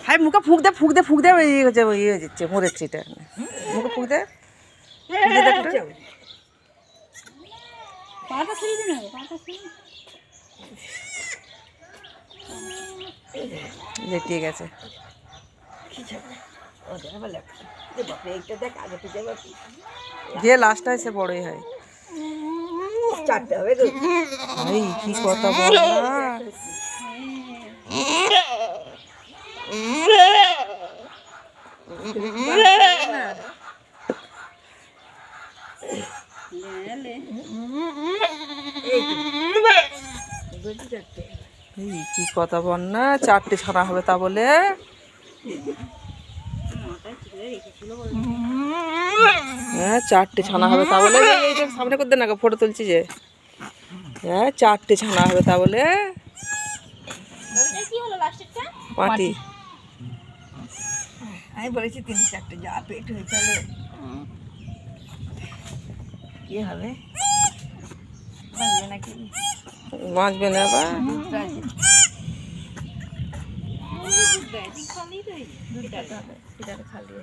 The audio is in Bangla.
হাই মুখে ফুঁক দে ইয়ে হয়ে যাচ্ছে মরেছে এটা মুখে ফুঁক দে ঠিক আছে যে লাস্ট হয় সে বড়ই হয় চারটে হবে কি কথা বল কি কথা বল না চারটে ছানা হবে তা বলে হ্যাঁ চারটে ছানা হবে তা বলে সামনে করতে না ফটো তুলছি যে হ্যাঁ চারটে ছানা হবে তা বলে পাটি আমি বলেছি 3-4টে যা পেট হয়ে চলে কি হবে বাঁচবে নাকি বাঁচবে না বা খালি